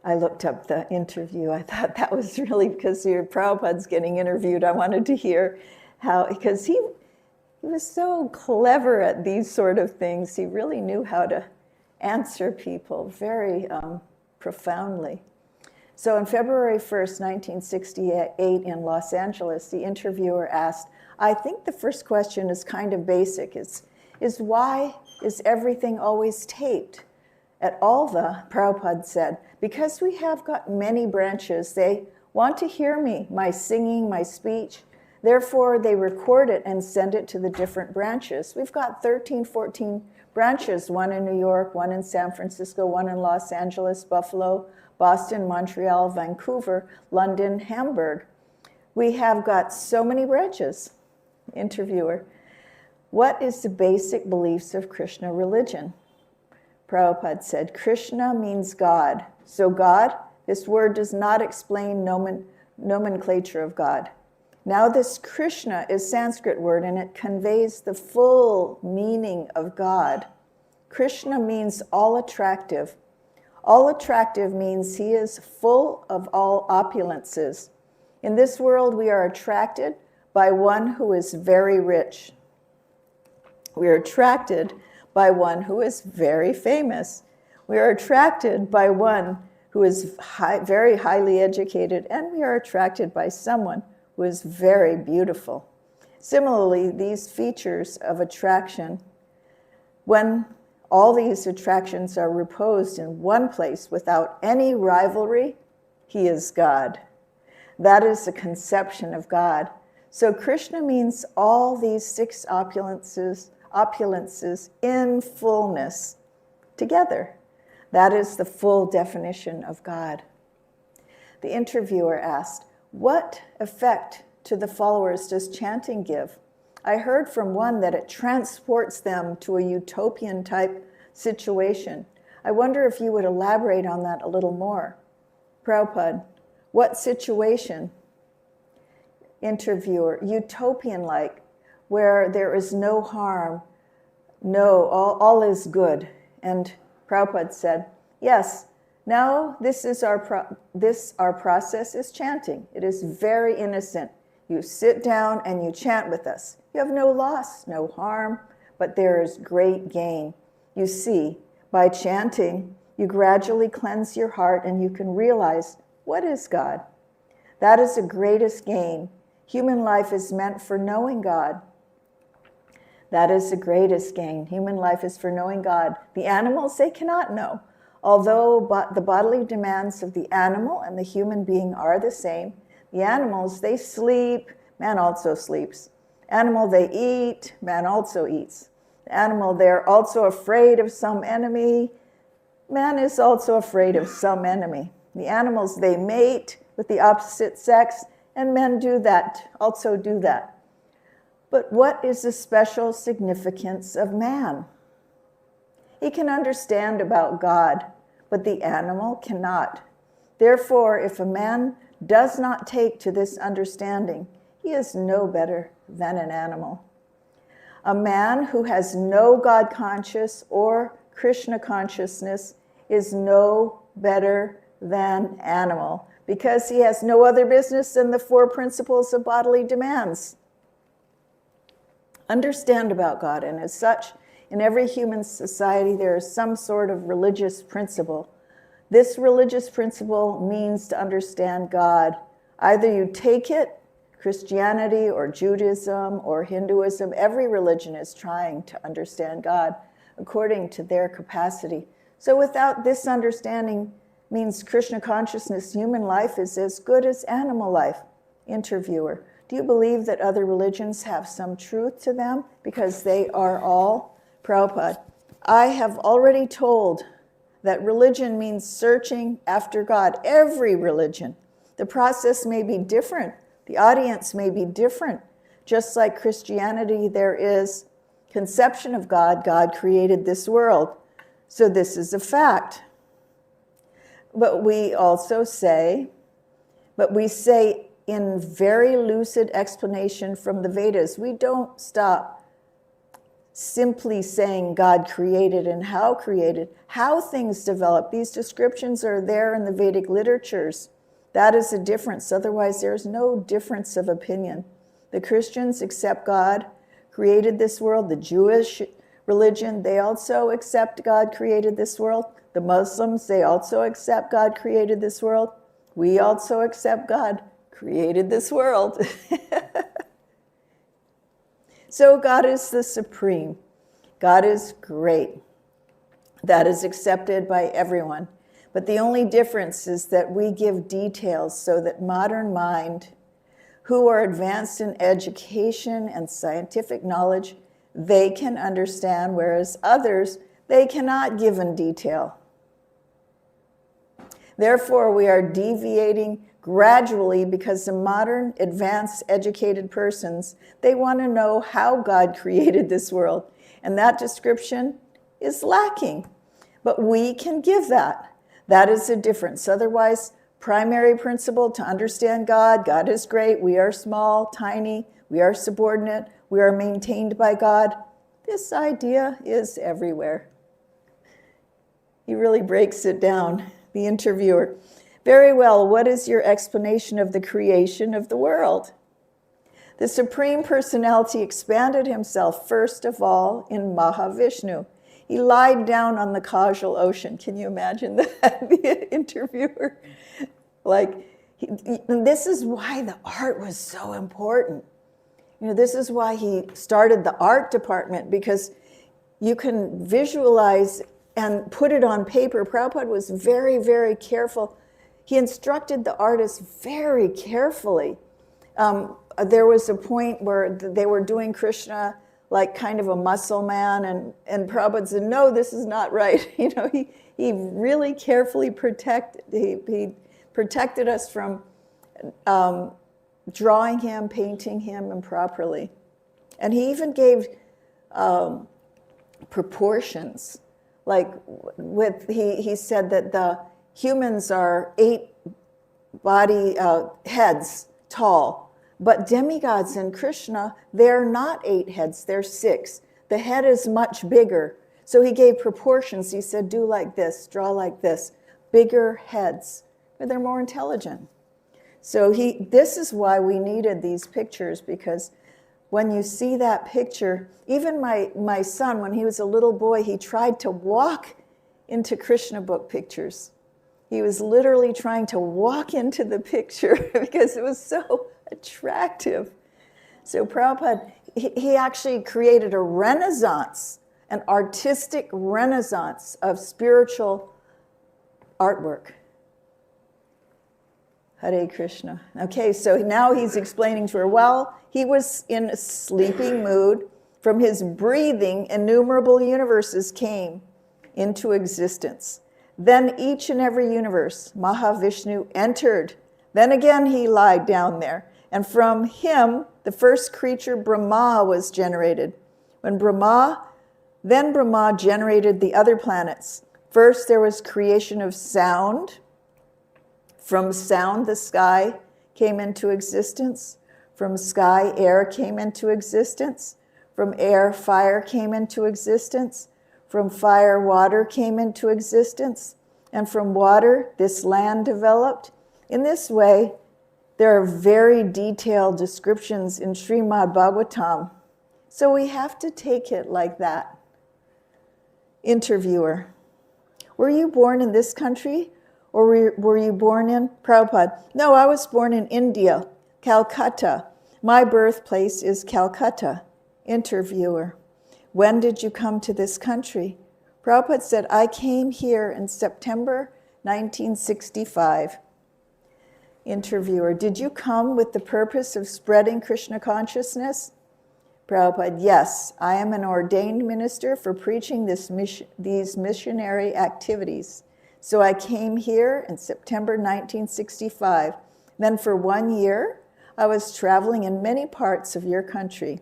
I looked up the interview. I thought that was really, because your Prabhupada's getting interviewed, I wanted to hear how, because he was so clever at these sort of things. He really knew how to answer people very profoundly. So on February 1st, 1968, in Los Angeles, the interviewer asked, I think the first question is kind of basic, is why is everything always taped? At Alva, Prabhupada said, because we have got many branches, they want to hear me, my singing, my speech. Therefore, they record it and send it to the different branches. We've got 13, 14 branches, one in New York, one in San Francisco, one in Los Angeles, Buffalo, Boston, Montreal, Vancouver, London, Hamburg. We have got so many branches. Interviewer, what is the basic beliefs of Krishna religion? Prabhupada said, Krishna means God. So God, this word does not explain nomenclature of God. Now this Krishna is Sanskrit word and it conveys the full meaning of God. Krishna means all attractive. All attractive means he is full of all opulences. In this world we are attracted by one who is very rich. We are attracted by one who is very famous. We are attracted by one who is very highly educated, and we are attracted by someone who is very beautiful. Similarly, these features of attraction, when all these attractions are reposed in one place without any rivalry, he is God. That is the conception of God. So Krishna means all these six opulences in fullness together. That is the full definition of God. The interviewer asked, what effect to the followers does chanting give? I heard from one that it transports them to a utopian type situation. I wonder if you would elaborate on that a little more. Prabhupada, what situation? Interviewer, utopian-like, where there is no harm, all is good. And Prabhupada said, yes, now our process is chanting. It is very innocent. You sit down and you chant with us. You have no loss, no harm, but there is great gain. You see, by chanting, you gradually cleanse your heart and you can realize what is God. That is the greatest gain. Human life is meant for knowing God. That is the greatest gain. Human life is for knowing God. The animals, they cannot know. Although the bodily demands of the animal and the human being are the same, the animals, they sleep, man also sleeps. Animal, they eat, man also eats. The animal, they're also afraid of some enemy. Man is also afraid of some enemy. The animals, they mate with the opposite sex, and men also do that. But what is the special significance of man? He can understand about God, but the animal cannot. Therefore, if a man does not take to this understanding, he is no better than an animal. A man who has no God conscious or Krishna consciousness is no better than animal, because he has no other business than the four principles of bodily demands. Understand about God, and as such, in every human society, there is some sort of religious principle. This religious principle means to understand God. Either you take it, Christianity or Judaism or Hinduism, every religion is trying to understand God according to their capacity. So without this understanding means Krishna consciousness, human life is as good as animal life. Interviewer, do you believe that other religions have some truth to them because they are all? Prabhupada, I have already told that religion means searching after God. Every religion. The process may be different. The audience may be different. Just like Christianity, there is conception of God. God created this world. So this is a fact. But we say in very lucid explanation from the Vedas. We don't stop simply saying God created and how things develop. These descriptions are there in the Vedic literatures. That is a difference. Otherwise, there's no difference of opinion. The Christians accept God created this world. The Jewish religion, they also accept God created this world. The Muslims, they also accept God created this world. We also accept God created this world. So God is the supreme. God is great. That is accepted by everyone. But the only difference is that we give details so that modern mind, who are advanced in education and scientific knowledge, they can understand, whereas others, they cannot give in detail. Therefore, we are deviating gradually because the modern, advanced, educated persons, they want to know how God created this world. And that description is lacking. But we can give that. That is the difference. Otherwise, primary principle to understand God, God is great, we are small, tiny, we are subordinate, we are maintained by God. This idea is everywhere. He really breaks it down, the interviewer. Very well, what is your explanation of the creation of the world? The Supreme Personality expanded himself, first of all, in Mahavishnu. He lied down on the causal ocean. Can you imagine that? The interviewer. This is why the art was so important. This is why he started the art department, because you can visualize and put it on paper. Prabhupada was very, very careful. He instructed the artists very carefully. There was a point where they were doing Krishna like kind of a muscle man, and Prabhupada said, no, this is not right. He really carefully he protected us from drawing him, painting him improperly. And he even gave proportions. He said that the humans are 8 body heads tall, but demigods in Krishna, they're not 8 heads, they're 6. The head is much bigger. So he gave proportions. He said, do like this, draw like this. Bigger heads, but they're more intelligent. So this is why we needed these pictures, because when you see that picture, even my son, when he was a little boy, he tried to walk into Krishna book pictures. He was literally trying to walk into the picture because it was so attractive. So Prabhupada, he actually created a renaissance, an artistic renaissance of spiritual artwork. Hare Krishna. Okay, so now he's explaining to her, well, he was in a sleeping mood. From his breathing, innumerable universes came into existence. Then each and every universe, Mahavishnu entered. Then again he lied down there. And from him, the first creature, Brahma, was generated. Then Brahma generated the other planets. First, there was creation of sound. From sound, the sky came into existence. From sky, air came into existence. From air, fire came into existence. From fire, water came into existence. And from water, this land developed. In this way, there are very detailed descriptions in Srimad Bhagavatam. So we have to take it like that. Interviewer. Were you born in this country? Or were you born in Prabhupada? No, I was born in India, Calcutta. My birthplace is Calcutta. Interviewer. When did you come to this country? Prabhupada said, I came here in September 1965. Interviewer. Did you come with the purpose of spreading Krishna consciousness? Prabhupada. Yes, I am an ordained minister for preaching these missionary activities. So I came here in September 1965. Then for 1 year, I was traveling in many parts of your country.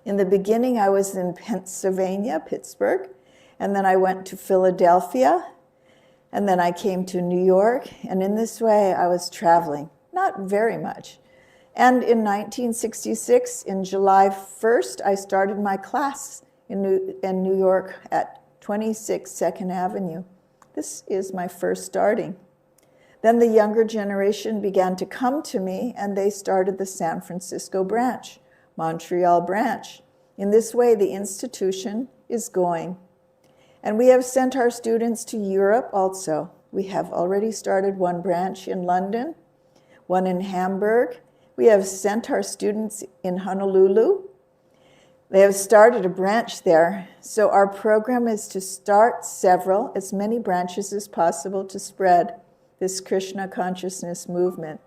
In the beginning, I was in Pennsylvania, Pittsburgh, and then I went to Philadelphia, and then I came to New York, and in this way, I was traveling, not very much. And in 1966, in July 1st, I started my class in New York at 26 2nd Avenue. This is my first starting. Then the younger generation began to come to me, and they started the San Francisco branch, Montreal branch. In this way, the institution is going. And we have sent our students to Europe also. We have already started one branch in London, one in Hamburg. We have sent our students in Honolulu. They have started a branch there. So our program is to start several, as many branches as possible to spread this Krishna consciousness movement.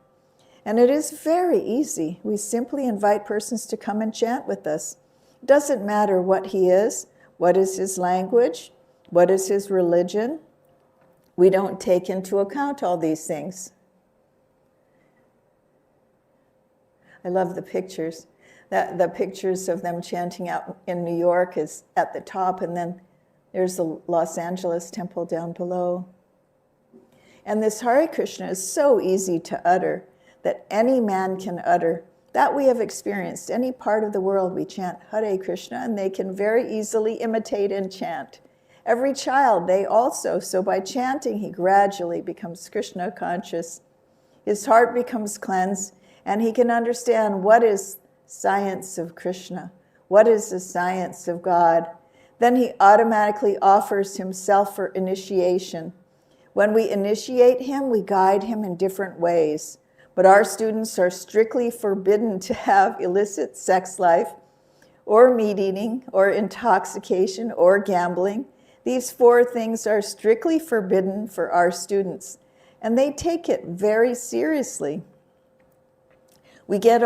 And it is very easy. We simply invite persons to come and chant with us. It doesn't matter what he is, what is his language, what is his religion. We don't take into account all these things. I love the pictures. The pictures of them chanting out in New York is at the top, and then there's the Los Angeles temple down below. And this Hare Krishna is so easy to utter that any man can utter. That we have experienced. Any part of the world we chant Hare Krishna, and they can very easily imitate and chant. Every child, they also. So by chanting, he gradually becomes Krishna conscious. His heart becomes cleansed, and he can understand what is science of Krishna, what is the science of God. Then he automatically offers himself for initiation. When we initiate him, we guide him in different ways. But our students are strictly forbidden to have illicit sex life, or meat eating, or intoxication, or gambling. These 4 things are strictly forbidden for our students, and they take it very seriously. We get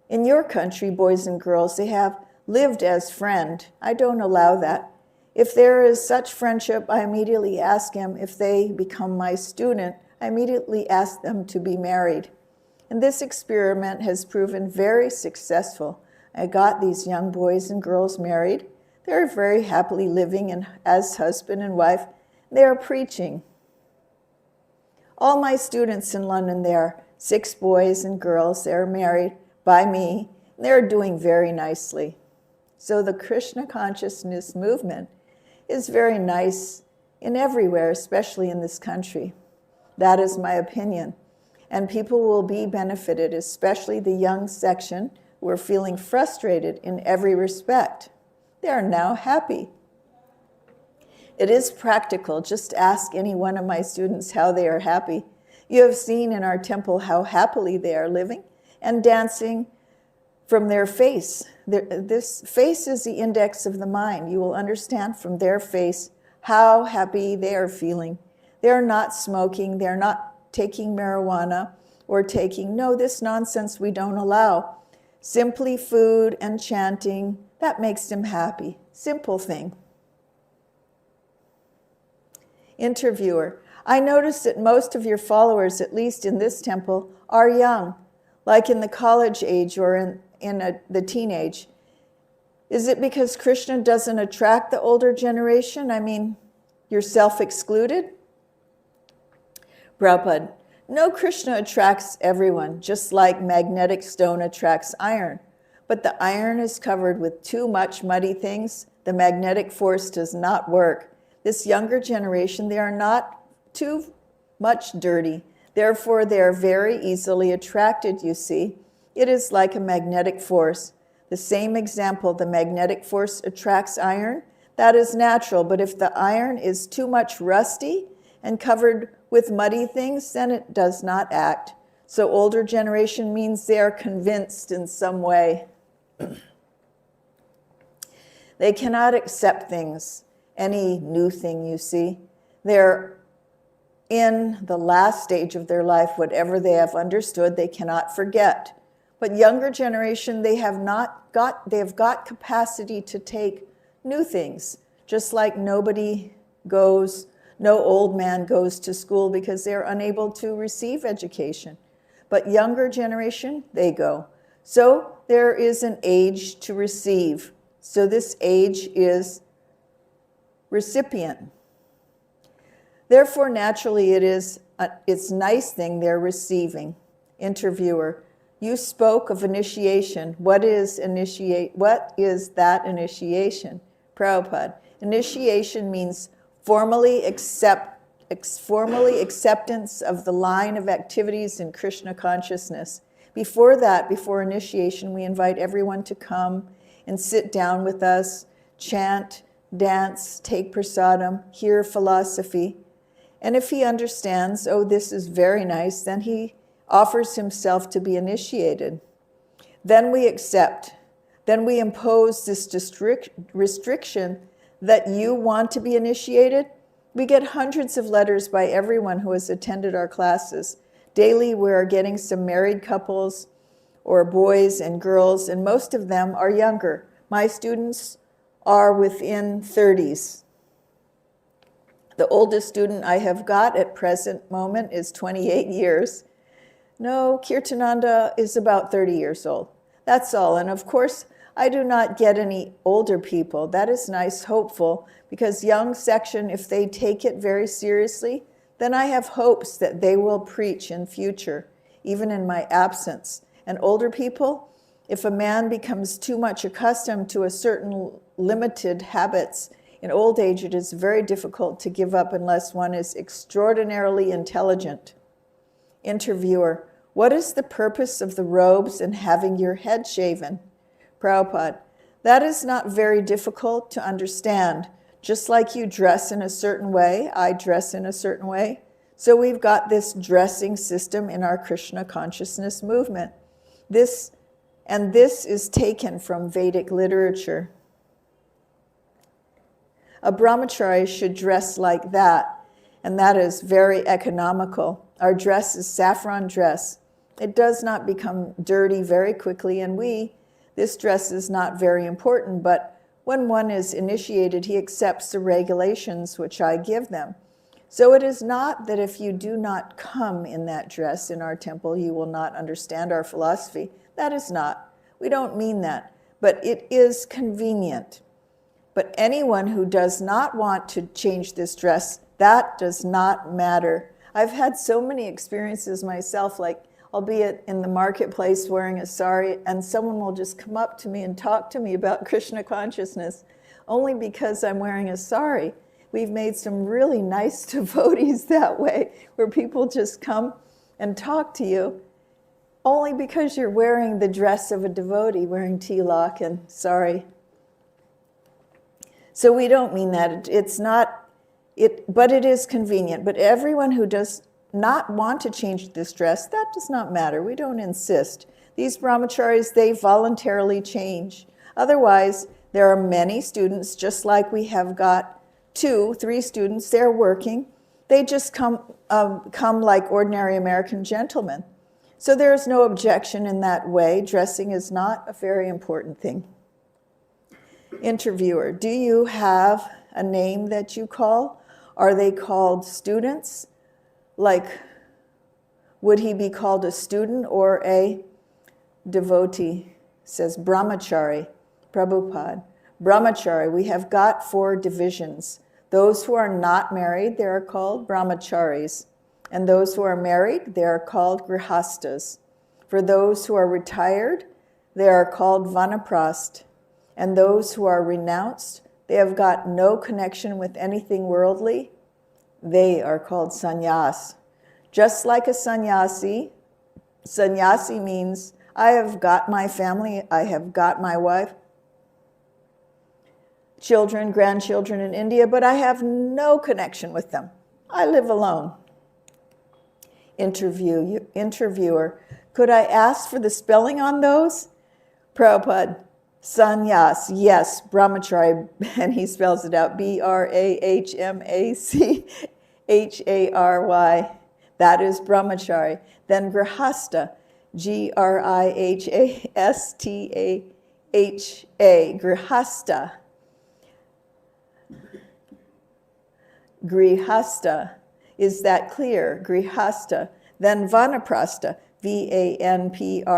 in your country, boys and girls, they have lived as friend. I don't allow that. If there is such friendship, I immediately ask him if they become my student. I immediately ask them to be married. And this experiment has proven very successful. I got these young boys and girls married. They're very happily living as husband and wife. They are preaching. All my students in London there, 6 boys and girls, they're married by me. They're doing very nicely. So the Krishna consciousness movement is very nice in everywhere, especially in this country. That is my opinion. And people will be benefited, especially the young section who are feeling frustrated in every respect. They are now happy. It is practical. Just ask any one of my students how they are happy. You have seen in our temple how happily they are living and dancing from their face. This face is the index of the mind. You will understand from their face how happy they are feeling. They are not smoking. They are not taking marijuana or this nonsense we don't allow. Simply food and chanting, that makes them happy. Simple thing. Interviewer, I notice that most of your followers, at least in this temple, are young, like in the college age or in the teenage. Is it because Krishna doesn't attract the older generation? I mean, you're self-excluded? Prabhupada, no, Krishna attracts everyone, just like magnetic stone attracts iron. But the iron is covered with too much muddy things. The magnetic force does not work. This younger generation, they are not too much dirty. Therefore, they are very easily attracted, you see. It is like a magnetic force. The same example, the magnetic force attracts iron. That is natural, but if the iron is too much rusty and covered with muddy things, then it does not act. So older generation means they are convinced in some way. They cannot accept things, any new thing you see. They're in the last stage of their life. Whatever they have understood, they cannot forget. But younger generation, they have got capacity to take new things, just like no old man goes to school because they're unable to receive education. But younger generation, they go. So there is an age to receive. So this age is recipient. Therefore, naturally, it's a nice thing they're receiving. Interviewer, You spoke of initiation. What is that initiation? Prabhupada. Initiation means formally acceptance of the line of activities in Krishna consciousness. Before that, before initiation, we invite everyone to come and sit down with us, chant, dance, take prasadam, hear philosophy. And if he understands, oh, this is very nice, then he offers himself to be initiated. Then we accept. Then we impose this restriction that you want to be initiated. We get hundreds of letters by everyone who has attended our classes. Daily we are getting some married couples or boys and girls, and most of them are younger. My students are within 30s. The oldest student I have got at present moment is 28 years. No, Kirtananda is about 30 years old. That's all. And of course, I do not get any older people. That is nice, hopeful, because young section, if they take it very seriously, then I have hopes that they will preach in future, even in my absence. And older people, if a man becomes too much accustomed to a certain limited habits, in old age it is very difficult to give up unless one is extraordinarily intelligent. Interviewer, what is the purpose of the robes and having your head shaven? Prabhupada, that is not very difficult to understand. Just like you dress in a certain way, I dress in a certain way. So we've got this dressing system in our Krishna consciousness movement. This is taken from Vedic literature. A brahmachari should dress like that, and that is very economical. Our dress is saffron dress. It does not become dirty very quickly, and this dress is not very important, but when one is initiated, he accepts the regulations which I give them. So it is not that if you do not come in that dress in our temple, you will not understand our philosophy. That is not. We don't mean that. But it is convenient. But anyone who does not want to change this dress, that does not matter. I've had so many experiences myself, like I'll be in the marketplace wearing a sari, and someone will just come up to me and talk to me about Krishna consciousness, only because I'm wearing a sari. We've made some really nice devotees that way, where people just come and talk to you, only because you're wearing the dress of a devotee, wearing tilak and sari. So we don't mean that. But it is convenient. But everyone who does not want to change this dress, that does not matter. We don't insist. These brahmacharis, they voluntarily change. Otherwise, there are many students, just like we have got 2, 3 students, they're working. They just come like ordinary American gentlemen. So there is no objection in that way. Dressing is not a very important thing. Interviewer, do you have a name that you call? Are they called students? Like, would he be called a student or a devotee? Says brahmachari, Prabhupada. Brahmachari, we have got 4 divisions. Those who are not married, they are called brahmacharis. And those who are married, they are called grihastas. For those who are retired, they are called vanaprast. And those who are renounced, they have got no connection with anything worldly, they are called sannyas. Just like a sannyasi means, I have got my family, I have got my wife, children, grandchildren in India, but I have no connection with them. I live alone. Interviewer, could I ask for the spelling on those? Prabhupada, sannyas, yes, brahmachari, and he spells it out, brahmachary. That is brahmachari. Then grihasta, grihasta, grihasta. Grihasta, is that clear? Grihasta. Then vanaprastha, vanprastha,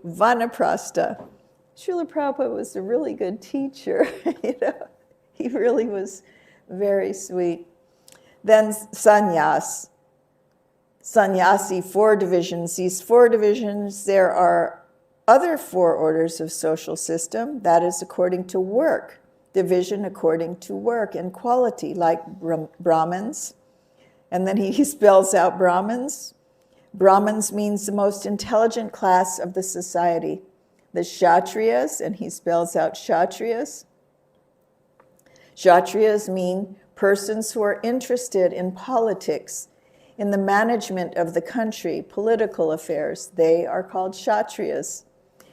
vanaprastha. Srila Prabhupada was a really good teacher. He really was very sweet. Then sannyas. Sannyasi, 4 divisions. These 4 divisions, there are other 4 orders of social system. That is according to work. Division according to work and quality, like Brahmins. And then he spells out Brahmins. Brahmins means the most intelligent class of the society. The Kshatriyas, and he spells out Kshatriyas. Kshatriyas mean persons who are interested in politics, in the management of the country, political affairs. They are called Kshatriyas.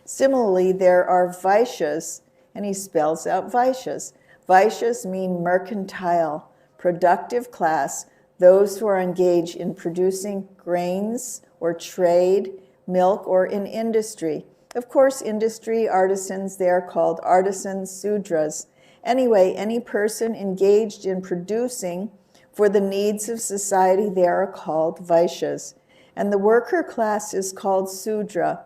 Similarly, there are Vaishyas, and he spells out Vaishyas. Vaishyas mean mercantile, productive class, those who are engaged in producing grains or trade, milk, or in industry. Of course, industry artisans, they are called artisans, Sudras. Anyway, any person engaged in producing for the needs of society, they are called Vaishyas. And the worker class is called Sudra.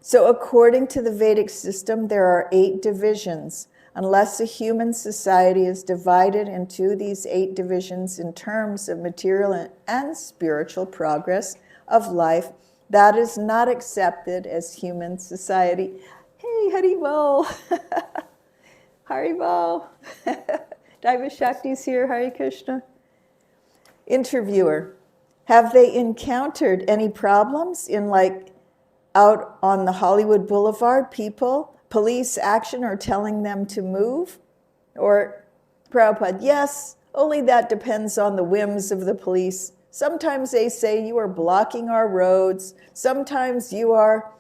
So according to the Vedic system, there are 8 divisions. Unless a human society is divided into these 8 divisions in terms of material and spiritual progress of life, that is not accepted as human society. Hey, Haribol. Haribol. Daiva Shakti's here, Hare Krishna. Interviewer, have they encountered any problems in, like, out on the Hollywood Boulevard, people, police action or telling them to move? Or Prabhupada, yes, only that depends on the whims of the police. Sometimes they say you are blocking our roads. Sometimes you are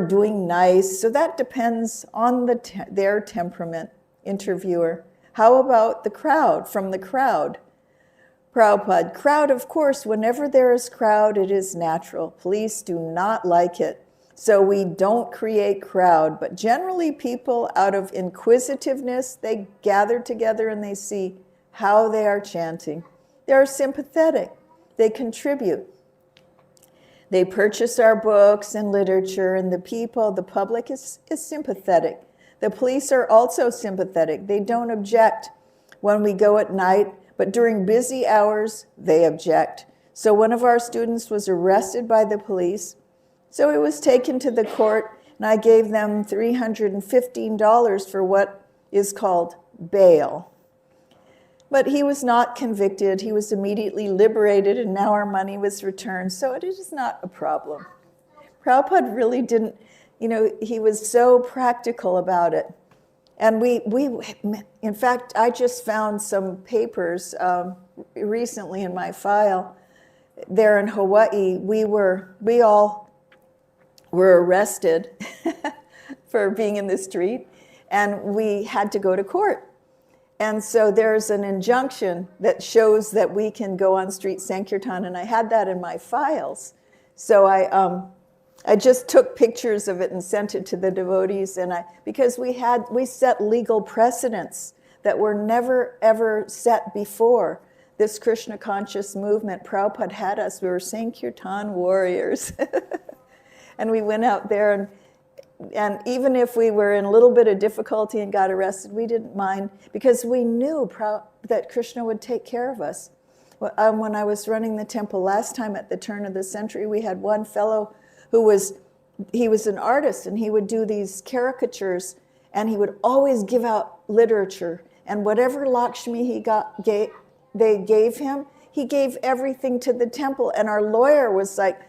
doing nice. So that depends on their temperament. Interviewer, how about the crowd, from the crowd? Prabhupada, crowd, of course, whenever there is crowd, it is natural. Police do not like it. So we don't create crowd. But generally people, out of inquisitiveness, they gather together and they see how they are chanting. They are sympathetic. They contribute. They purchase our books and literature, and the people, the public is sympathetic. The police are also sympathetic. They don't object when we go at night, but during busy hours, they object. So one of our students was arrested by the police. So he was taken to the court, and I gave them $315 for what is called bail. But he was not convicted. He was immediately liberated, and now our money was returned. So it is not a problem. Prabhupada really didn't, he was so practical about it. And we in fact, I just found some papers recently in my file. There in Hawaii, we all were arrested for being in the street, and we had to go to court. And so there's an injunction that shows that we can go on street Sankirtan, and I had that in my files. So I just took pictures of it and sent it to the devotees, because we set legal precedents that were never ever set before. This Krishna conscious movement, Prabhupada had us. We were Sankirtan warriors, and we went out there, and even if we were in a little bit of difficulty and got arrested, we didn't mind, because we knew that Krishna would take care of us. When I was running the temple last time at the turn of the century, we had one fellow he was an artist, and he would do these caricatures, and he would always give out literature. And whatever Lakshmi they gave him, he gave everything to the temple. And our lawyer was like,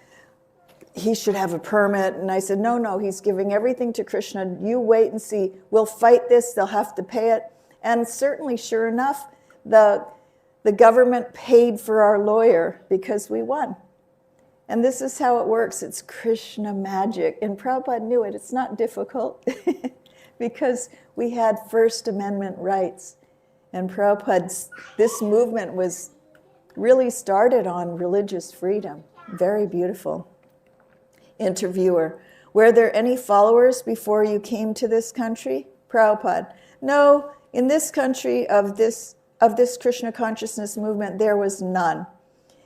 he should have a permit. And I said, no, he's giving everything to Krishna. You wait and see. We'll fight this. They'll have to pay it. And certainly, sure enough, the government paid for our lawyer because we won. And this is how it works. It's Krishna magic. And Prabhupada knew it. It's not difficult because we had First Amendment rights. And this movement was really started on religious freedom. Very beautiful. Interviewer, were there any followers before you came to this country? Prabhupada, no, in this country of this Krishna consciousness movement, there was none.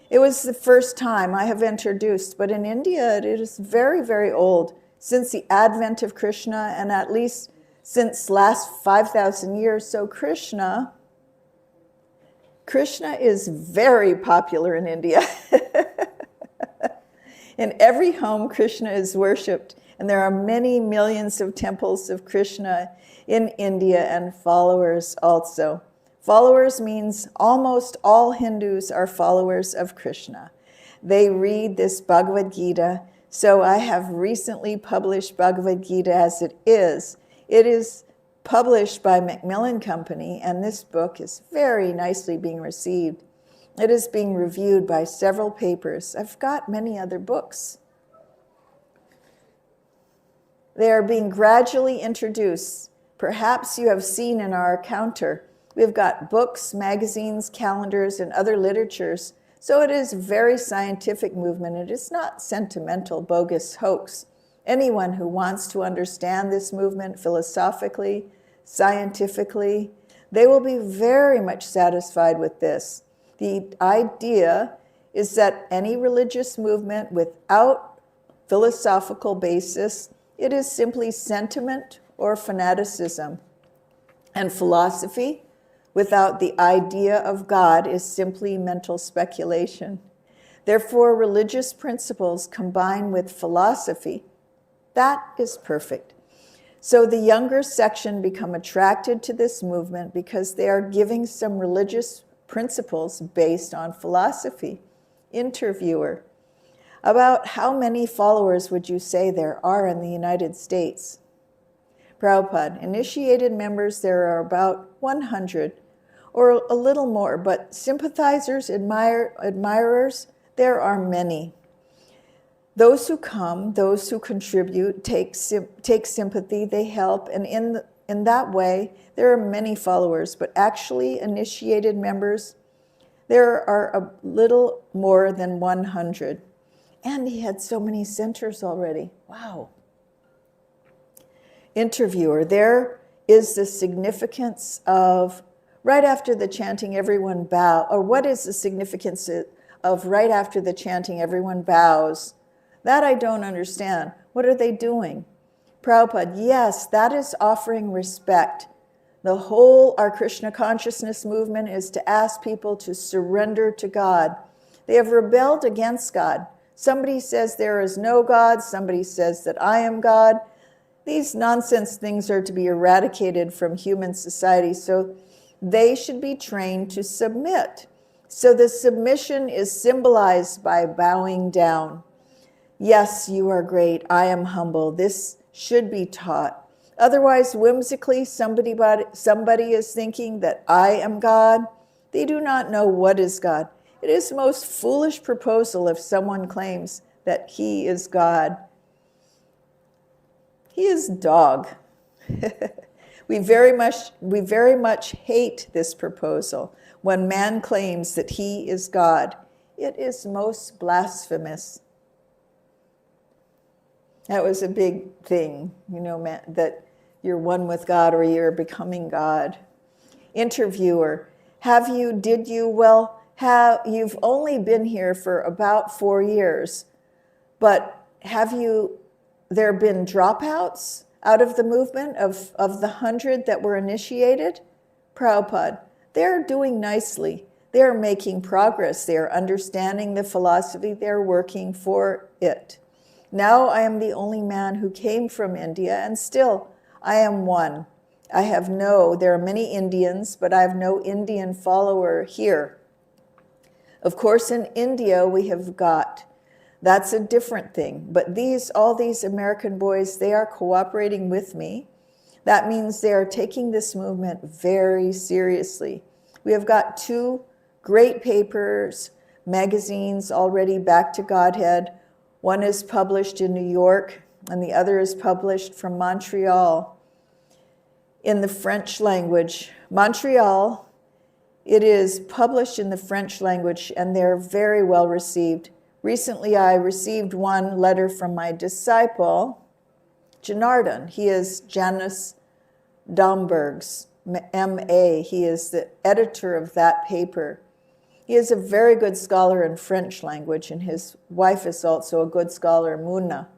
It was the first time I have introduced, but in India it is very, very old, since the advent of Krishna, and at least since last 5,000 years. So Krishna is very popular in India. In every home, Krishna is worshipped, and there are many millions of temples of Krishna in India and followers also. Followers means almost all Hindus are followers of Krishna. They read this Bhagavad Gita, so I have recently published Bhagavad Gita as it is. It is published by Macmillan Company, and this book is very nicely being received. It is being reviewed by several papers. I've got many other books. They are being gradually introduced. Perhaps you have seen in our counter, we've got books, magazines, calendars, and other literatures. So it is a very scientific movement. It is not sentimental, bogus hoax. Anyone who wants to understand this movement philosophically, scientifically, they will be very much satisfied with this. The idea is that any religious movement without philosophical basis, it is simply sentiment or fanaticism. And philosophy, without the idea of God, is simply mental speculation. Therefore, religious principles combined with philosophy, that is perfect. So the younger section become attracted to this movement because they are giving some religious principles based on philosophy. Interviewer: about how many followers would you say there are in the United States? Prabhupada: initiated members, there are about 100 or a little more, but sympathizers, admirers, there are many. Those who come, those who contribute, take sympathy, they help, and in that way, there are many followers, but actually initiated members, there are a little more than 100. And he had so many centers already. Wow. Interviewer: there is the significance of right after the chanting, everyone bow, or what is the significance of right after the chanting, everyone bows? That I don't understand. What are they doing? Prabhupada: yes, that is offering respect. The whole our Krishna consciousness movement is to ask people to surrender to God. They have rebelled against God. Somebody says there is no God. Somebody says that I am God. These nonsense things are to be eradicated from human society, so they should be trained to submit. So the submission is symbolized by bowing down. Yes, you are great. I am humble. This should be taught. Otherwise, whimsically, somebody is thinking that I am God. They do not know what is God. It is the most foolish proposal if someone claims that he is God. He is dog. We very much hate this proposal when man claims that he is God. It is most blasphemous. That was a big thing, that you're one with God or you're becoming God. Interviewer: you've only been here for about 4 years, but have there been dropouts out of the movement of the 100 that were initiated? Prabhupada: they're doing nicely. They're making progress. They're understanding the philosophy. They're working for it. Now I am the only man who came from India, and still I am one. There are many Indians, but I have no Indian follower here. Of course, in India we have got, that's a different thing. But all these American boys, they are cooperating with me. That means they are taking this movement very seriously. We have got 2 great papers, magazines already back to Godhead. One is published in New York, and the other is published from Montreal in the French language. Montreal, it is published in the French language, and they're very well received. Recently, I received one letter from my disciple, Janardhan. He is Janus Domberg's M.A. He is the editor of that paper. He is a very good scholar in French language, and his wife is also a good scholar, Muna.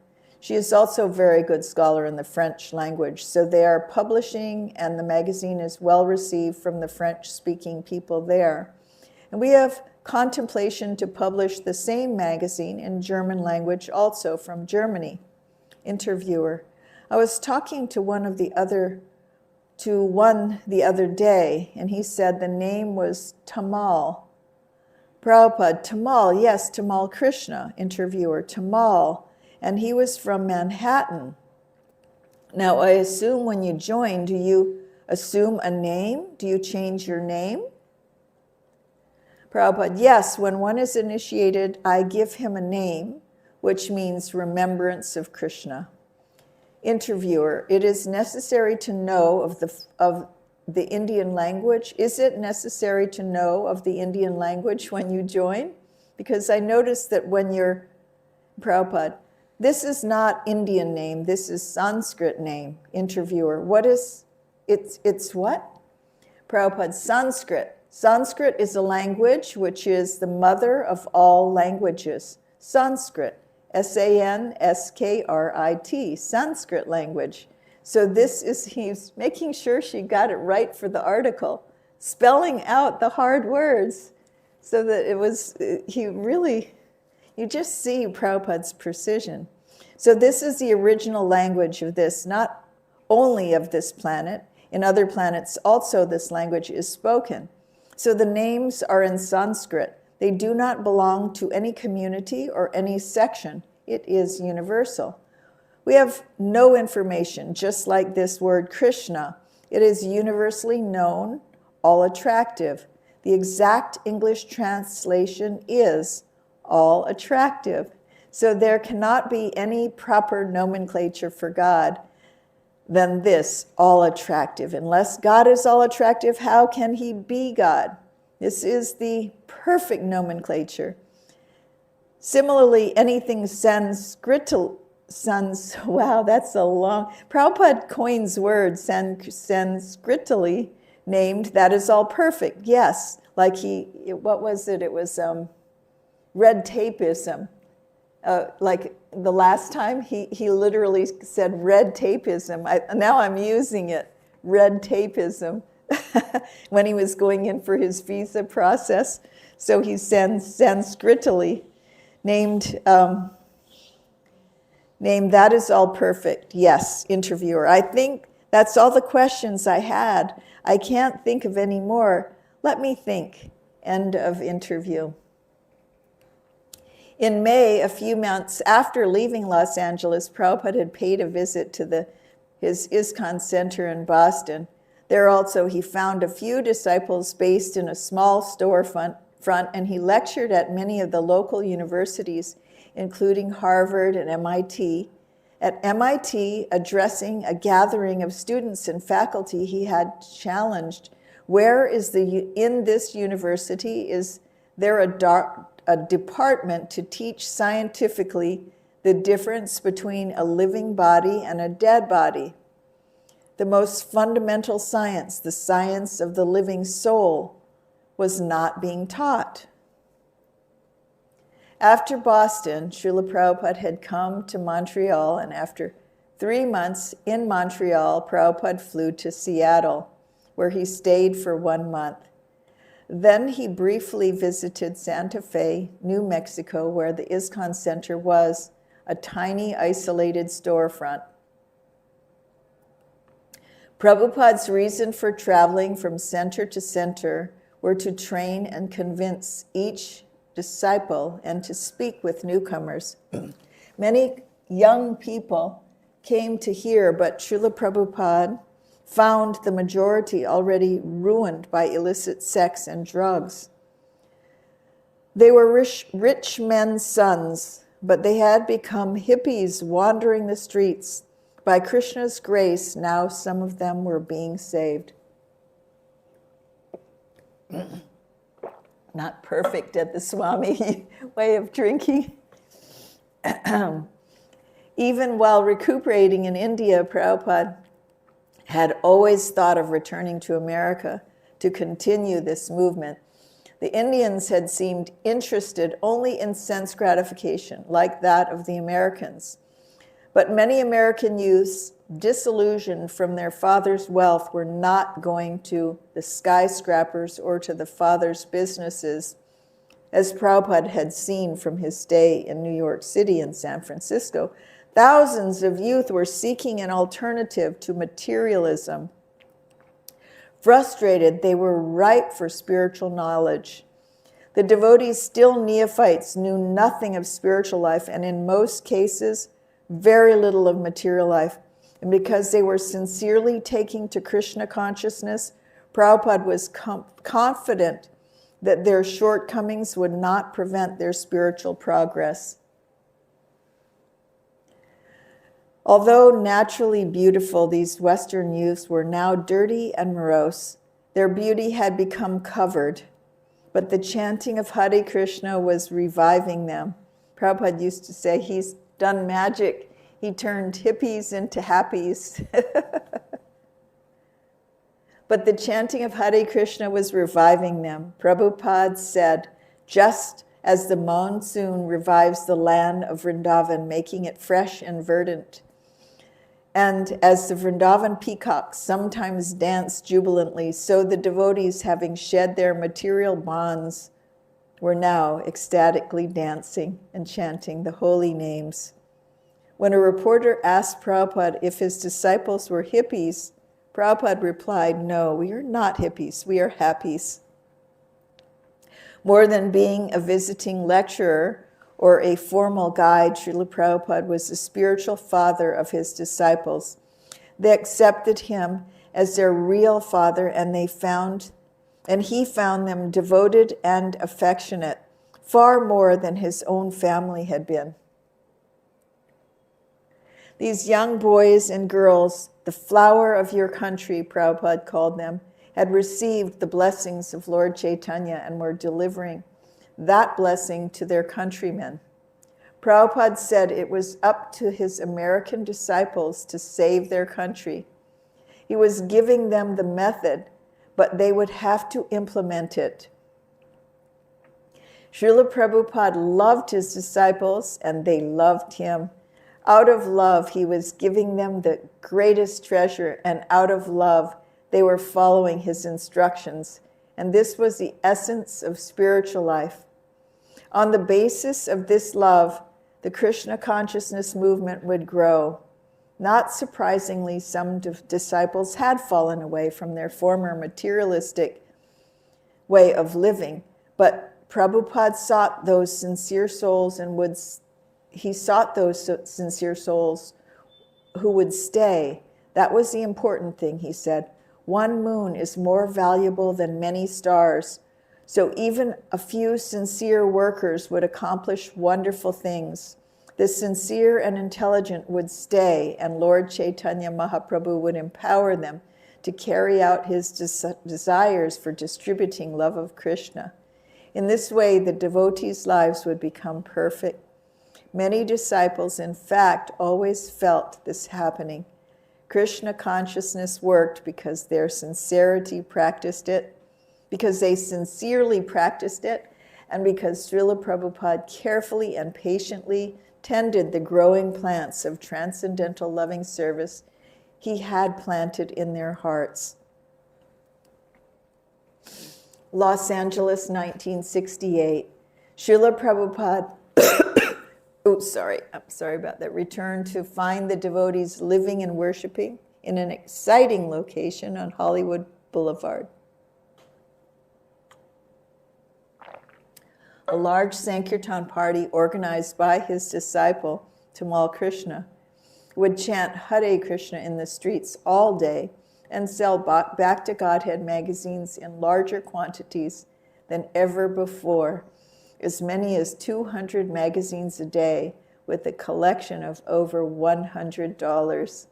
She is also a very good scholar in the French language. So they are publishing, and the magazine is well received from the French-speaking people there. And we have contemplation to publish the same magazine in German language, also from Germany. Interviewer: I was talking to one the other day, and he said the name was Tamal. Prabhupada: Tamal, yes, Tamal Krishna. Interviewer: Tamal, and he was from Manhattan. Now, I assume when you join, do you assume a name? Do you change your name? Prabhupada: yes, when one is initiated, I give him a name, which means remembrance of Krishna. Interviewer: it is necessary to know of the Indian language. Is it necessary to know of the Indian language when you join? Because I noticed that when you're, Prabhupada: this is not Indian name, this is Sanskrit name. Interviewer: what is, it's what? Prabhupada: Sanskrit. Sanskrit is a language which is the mother of all languages. Sanskrit, Sanskrit, Sanskrit language. So this is, he's making sure she got it right for the article, spelling out the hard words so that it was, he really, you just see Prabhupada's precision. So this is the original language of this, not only of this planet. In other planets also this language is spoken. So the names are in Sanskrit. They do not belong to any community or any section. It is universal. We have no information, just like this word Krishna. It is universally known, all attractive. The exact English translation is all attractive. So there cannot be any proper nomenclature for God than this, all attractive. Unless God is all attractive, how can he be God? This is the perfect nomenclature. Similarly, anything wow, that's a long, Prabhupada coins words, Sanskritally named, that is all perfect. Yes, like what was it? It was red tapeism. Like the last time, he literally said red tapeism. Now I'm using it, red tapeism, when he was going in for his visa process. So he Sanskritally named that is all perfect. Yes, interviewer. I think that's all the questions I had. I can't think of any more. Let me think. End of interview. In May, a few months after leaving Los Angeles, Prabhupada had paid a visit to his ISKCON center in Boston. There also he found a few disciples based in a small storefront, and he lectured at many of the local universities, including Harvard and MIT. At MIT, addressing a gathering of students and faculty, he had challenged, in this university, is there a department to teach scientifically the difference between a living body and a dead body? The most fundamental science, the science of the living soul, was not being taught. After Boston, Srila Prabhupada had come to Montreal, and after 3 months in Montreal, Prabhupada flew to Seattle, where he stayed for 1 month. Then he briefly visited Santa Fe, New Mexico, where the ISKCON Center was, a tiny, isolated storefront. Prabhupada's reason for traveling from center to center were to train and convince each disciple and to speak with newcomers. Many young people came to hear, but Srila Prabhupada found the majority already ruined by illicit sex and drugs. They were rich men's sons, but they had become hippies wandering the streets. By Krishna's grace, now some of them were being saved. Not perfect at the Swami way of drinking. Even while recuperating in India, Prabhupada had always thought of returning to America to continue this movement. The Indians had seemed interested only in sense gratification, like that of the Americans. But many American youths, disillusioned from their father's wealth, were not going to the skyscrapers or to the father's businesses As Prabhupada had seen from his stay in New York City and San Francisco, thousands of youth were seeking an alternative to materialism. Frustrated, they were ripe for spiritual knowledge. The devotees, still neophytes, knew nothing of spiritual life, and in most cases, very little of material life. And because they were sincerely taking to Krishna consciousness, Prabhupada was confident that their shortcomings would not prevent their spiritual progress. Although naturally beautiful, these Western youths were now dirty and morose. Their beauty had become covered, but the chanting of Hare Krishna was reviving them. Prabhupada used to say he's done magic. He turned hippies into happies. But the chanting of Hare Krishna was reviving them. Prabhupada said, just as the monsoon revives the land of Vrindavan, making it fresh and verdant, and as the Vrindavan peacocks sometimes dance jubilantly, so the devotees, having shed their material bonds, were now ecstatically dancing and chanting the holy names. When a reporter asked Prabhupada if his disciples were hippies, Prabhupada replied, no, we are not hippies, we are happies. More than being a visiting lecturer or a formal guide, Srila Prabhupada was the spiritual father of his disciples. They accepted him as their real father, and he found them devoted and affectionate, far more than his own family had been. These young boys and girls, the flower of your country, Prabhupada called them, had received the blessings of Lord Chaitanya and were delivering that blessing to their countrymen. Prabhupada said it was up to his American disciples to save their country. He was giving them the method, but they would have to implement it. Srila Prabhupada loved his disciples, and they loved him. Out of love, he was giving them the greatest treasure, and out of love, they were following his instructions. And this was the essence of spiritual life. On the basis of this love, the Krishna consciousness movement would grow. Not surprisingly, some disciples had fallen away from their former materialistic way of living, but Prabhupada sought those sincere souls he sought those sincere souls who would stay. That was the important thing, he said. One moon is more valuable than many stars. So even a few sincere workers would accomplish wonderful things. The sincere and intelligent would stay, and Lord Chaitanya Mahaprabhu would empower them to carry out his desires for distributing love of Krishna. In this way, the devotees' lives would become perfect. Many disciples, in fact, always felt this happening. Krishna consciousness worked because they sincerely practiced it, and because Srila Prabhupada carefully and patiently tended the growing plants of transcendental loving service he had planted in their hearts. Los Angeles, 1968. Srila Prabhupada I'm sorry about that. Returned to find the devotees living and worshiping in an exciting location on Hollywood Boulevard. A large Sankirtan party organized by his disciple, Tamal Krishna, would chant Hare Krishna in the streets all day and sell Back to Godhead magazines in larger quantities than ever before. As many as 200 magazines a day, with a collection of over $100.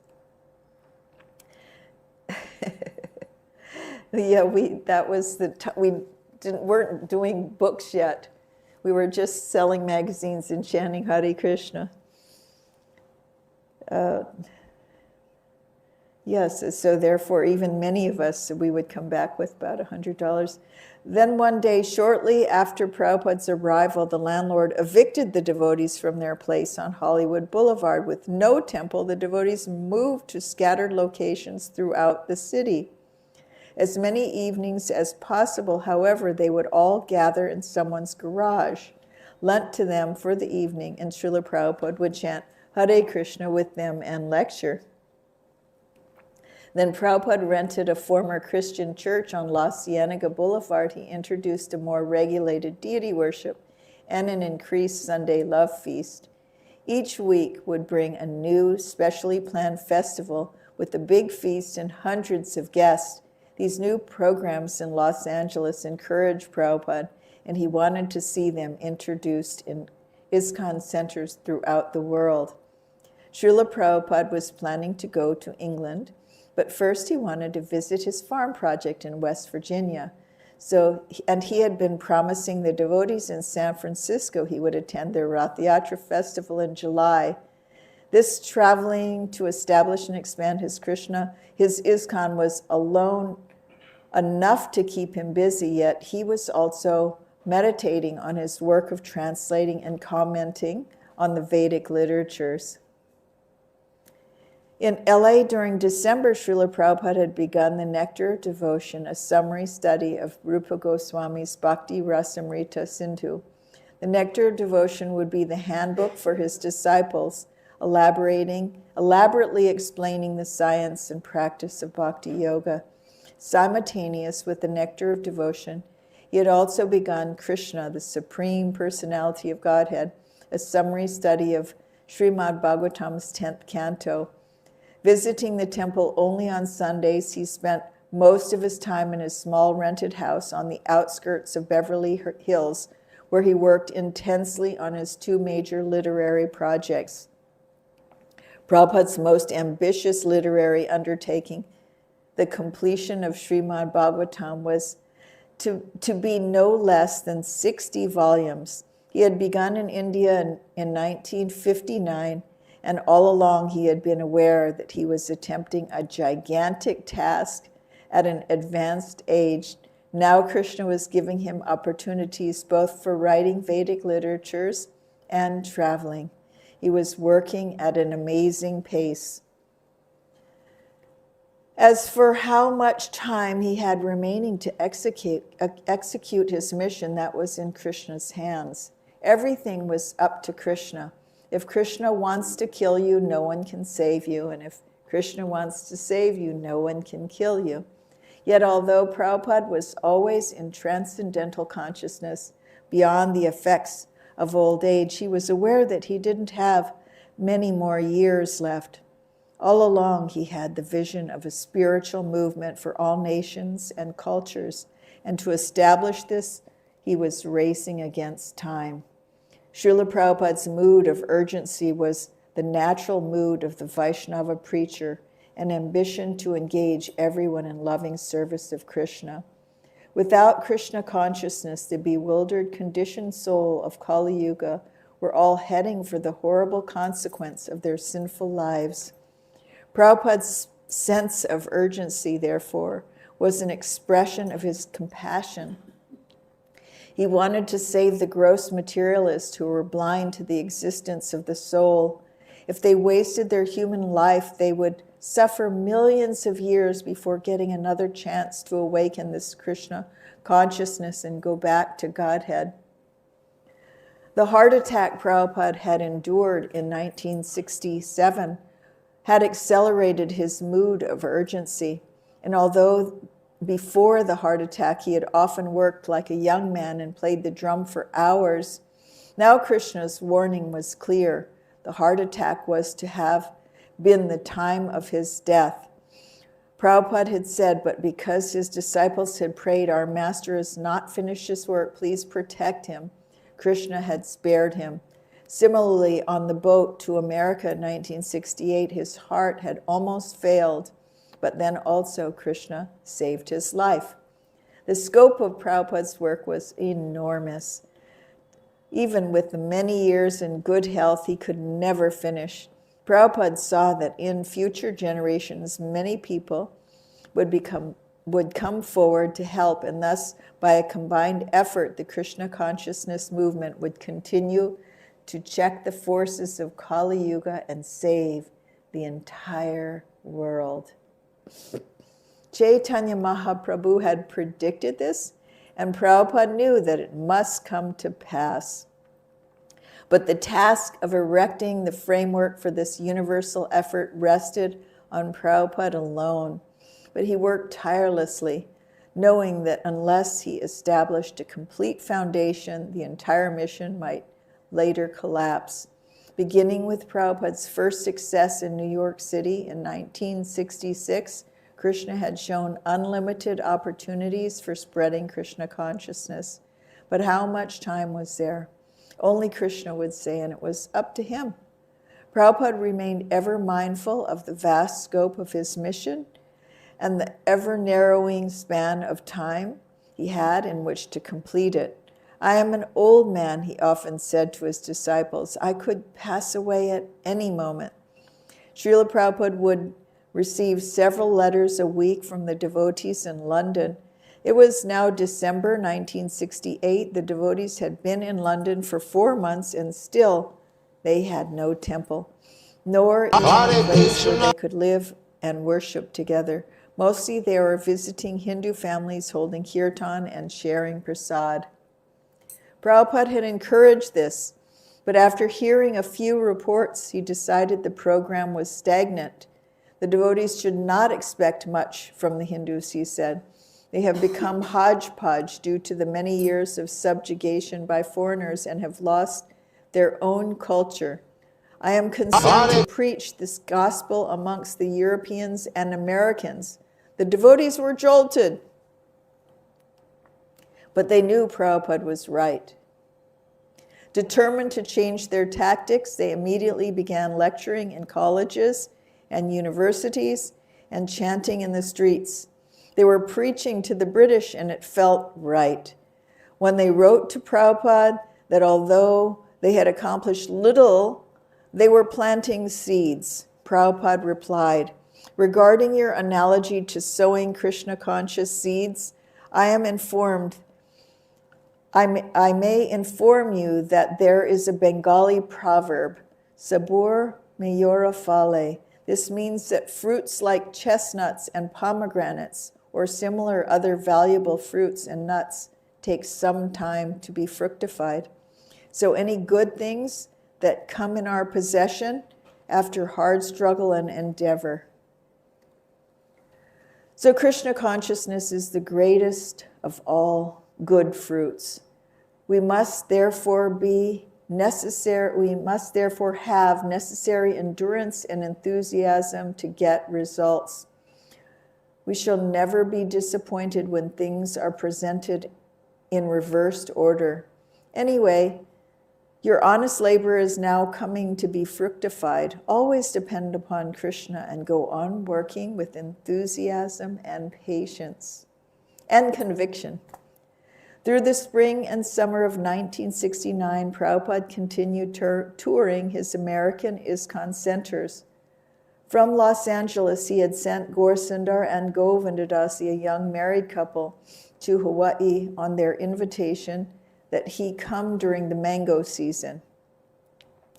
Yeah, we weren't doing books yet. We were just selling magazines and chanting Hare Krishna. Yes, so therefore, even many of us, we would come back with about $100. Then one day, shortly after Prabhupada's arrival, the landlord evicted the devotees from their place on Hollywood Boulevard. With no temple, the devotees moved to scattered locations throughout the city. As many evenings as possible, however, they would all gather in someone's garage, lent to them for the evening, and Srila Prabhupada would chant Hare Krishna with them and lecture. Then Prabhupada rented a former Christian church on La Cienega Boulevard. He introduced a more regulated deity worship and an increased Sunday love feast. Each week would bring a new, specially planned festival with a big feast and hundreds of guests. These new programs in Los Angeles encouraged Prabhupada, and he wanted to see them introduced in ISKCON centers throughout the world. Srila Prabhupada was planning to go to England, but first he wanted to visit his farm project in West Virginia. And he had been promising the devotees in San Francisco he would attend their Rath Yatra festival in July. This traveling to establish and expand his ISKCON was alone enough to keep him busy, yet he was also meditating on his work of translating and commenting on the Vedic literatures. In LA during December, Srila Prabhupada had begun the Nectar of Devotion, a summary study of Rupa Goswami's Bhakti Rasamrita Sindhu. The Nectar of Devotion would be the handbook for his disciples, elaborately explaining the science and practice of Bhakti Yoga. Simultaneous with the Nectar of Devotion, he had also begun Krishna, the Supreme Personality of Godhead, a summary study of Srimad Bhagavatam's 10th canto. Visiting the temple only on Sundays, he spent most of his time in his small rented house on the outskirts of Beverly Hills, where he worked intensely on his two major literary projects. Prabhupada's most ambitious literary undertaking, the completion of Srimad Bhagavatam, was to be no less than 60 volumes. He had begun in India in 1959, and all along he had been aware that he was attempting a gigantic task at an advanced age. Now Krishna was giving him opportunities both for writing Vedic literatures and traveling. He was working at an amazing pace. As for how much time he had remaining to execute his mission, that was in Krishna's hands. Everything was up to Krishna. If Krishna wants to kill you, no one can save you. And if Krishna wants to save you, no one can kill you. Yet although Prabhupada was always in transcendental consciousness beyond the effects of old age, he was aware that he didn't have many more years left. All along, he had the vision of a spiritual movement for all nations and cultures, and to establish this, he was racing against time. Srila Prabhupada's mood of urgency was the natural mood of the Vaishnava preacher, an ambition to engage everyone in loving service of Krishna. Without Krishna consciousness, the bewildered, conditioned soul of Kali Yuga were all heading for the horrible consequence of their sinful lives. Prabhupada's sense of urgency, therefore, was an expression of his compassion. He wanted to save the gross materialists who were blind to the existence of the soul. If they wasted their human life, they would suffer millions of years before getting another chance to awaken this Krishna consciousness and go back to Godhead. The heart attack Prabhupada had endured in 1967 had accelerated his mood of urgency. And although before the heart attack he had often worked like a young man and played the drum for hours, now Krishna's warning was clear. The heart attack was to have been the time of his death. Prabhupada had said, but because his disciples had prayed, our master has not finished his work, please protect him, Krishna had spared him. Similarly, on the boat to America in 1968, his heart had almost failed, but then also Krishna saved his life. The scope of Prabhupada's work was enormous. Even with the many years in good health, he could never finish. Prabhupada saw that in future generations, many people would come forward to help, and thus, by a combined effort, the Krishna consciousness movement would continue to check the forces of Kali Yuga and save the entire world. Chaitanya Mahaprabhu had predicted this, and Prabhupada knew that it must come to pass. But the task of erecting the framework for this universal effort rested on Prabhupada alone. But he worked tirelessly, knowing that unless he established a complete foundation, the entire mission might later collapse. Beginning with Prabhupada's first success in New York City in 1966, Krishna had shown unlimited opportunities for spreading Krishna consciousness. But how much time was there? Only Krishna would say, and it was up to him. Prabhupada remained ever mindful of the vast scope of his mission and the ever-narrowing span of time he had in which to complete it. I am an old man, he often said to his disciples. I could pass away at any moment. Srila Prabhupada would receive several letters a week from the devotees in London. It was now December 1968. The devotees had been in London for 4 months, and still they had no temple, nor even a place where they could live and worship together. Mostly they were visiting Hindu families, holding kirtan and sharing prasad. Prabhupada had encouraged this, but after hearing a few reports, he decided the program was stagnant. The devotees should not expect much from the Hindus, he said. They have become hodgepodge due to the many years of subjugation by foreigners and have lost their own culture. I am concerned to preach this gospel amongst the Europeans and Americans. The devotees were jolted, but they knew Prabhupada was right. Determined to change their tactics, they immediately began lecturing in colleges and universities and chanting in the streets. They were preaching to the British, and it felt right. When they wrote to Prabhupada that although they had accomplished little, they were planting seeds, Prabhupada replied, regarding your analogy to sowing Krishna-conscious seeds, I may inform you that there is a Bengali proverb, Sabur mayora phale. This means that fruits like chestnuts and pomegranates or similar other valuable fruits and nuts take some time to be fructified. So any good things that come in our possession after hard struggle and endeavor. So Krishna consciousness is the greatest of all good fruits. We must therefore have necessary endurance and enthusiasm to get results. We shall never be disappointed when things are presented in reversed order. Anyway, your honest labor is now coming to be fructified. Always depend upon Krishna and go on working with enthusiasm and patience and conviction. Through the spring and summer of 1969, Prabhupada continued touring his American ISKCON centers. From Los Angeles, he had sent Gaur-Sundar and Govindadasi, a young married couple, to Hawaii on their invitation that he come during the mango season.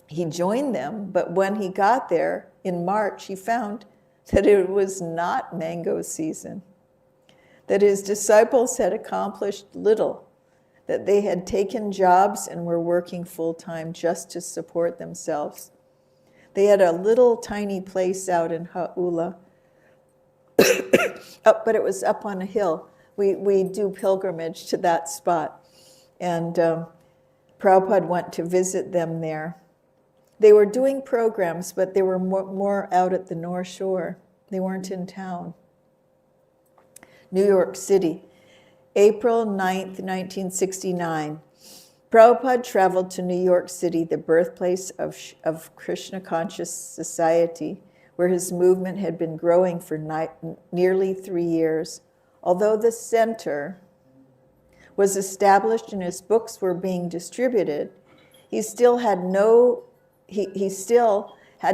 He joined them, but when he got there in March, he found that it was not mango season, that his disciples had accomplished little, that they had taken jobs and were working full-time just to support themselves. They had a little tiny place out in Ha'ula, but it was up on a hill. We do pilgrimage to that spot. And Prabhupada went to visit them there. They were doing programs, but they were more out at the North Shore. They weren't in town. New York City, April 9th, 1969. Prabhupada traveled to New York City, the birthplace of Krishna Conscious Society, where his movement had been growing for nearly 3 years. Although the center was established and his books were being distributed, he still had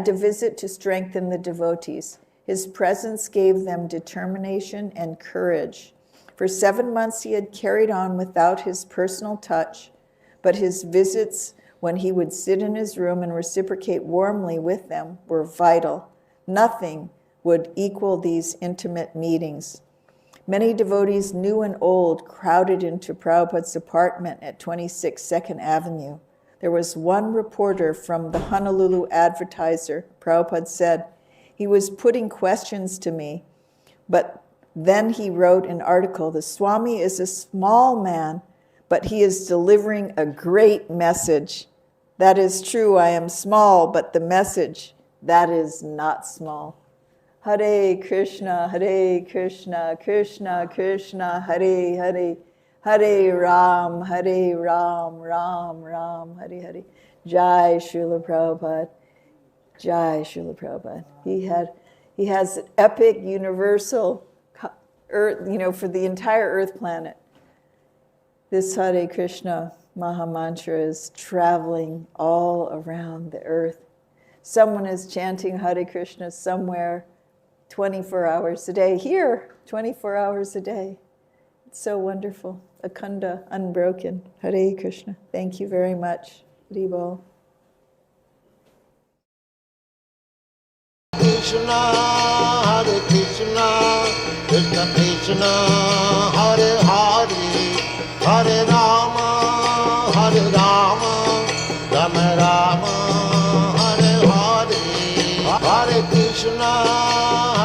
to visit to strengthen the devotees. His presence gave them determination and courage. For 7 months he had carried on without his personal touch, but his visits, when he would sit in his room and reciprocate warmly with them, were vital. Nothing would equal these intimate meetings. Many devotees, new and old, crowded into Prabhupada's apartment at 26 2nd Avenue. There was one reporter from the Honolulu Advertiser. Prabhupada said he was putting questions to me, but then he wrote an article. The Swami is a small man, but he is delivering a great message. That is true, I am small, but the message, that is not small. Hare Krishna, Krishna Krishna, Hare Hare, Hare Ram, Ram Ram, Hare Hare. Jai Srila Prabhupada, Jai Srila Prabhupada. He has an epic universal earth, for the entire earth planet. This Hare Krishna Maha Mantra is traveling all around the earth. Someone is chanting Hare Krishna somewhere 24 hours a day. Here, 24 hours a day. It's so wonderful. Akanda, unbroken. Hare Krishna. Thank you very much. Haribol. Krishna, Hare Krishna, Krishna Krishna, Hare Hare, Hare Rama, Hare Rama, Rama Rama, Hare Hare, Hare Krishna.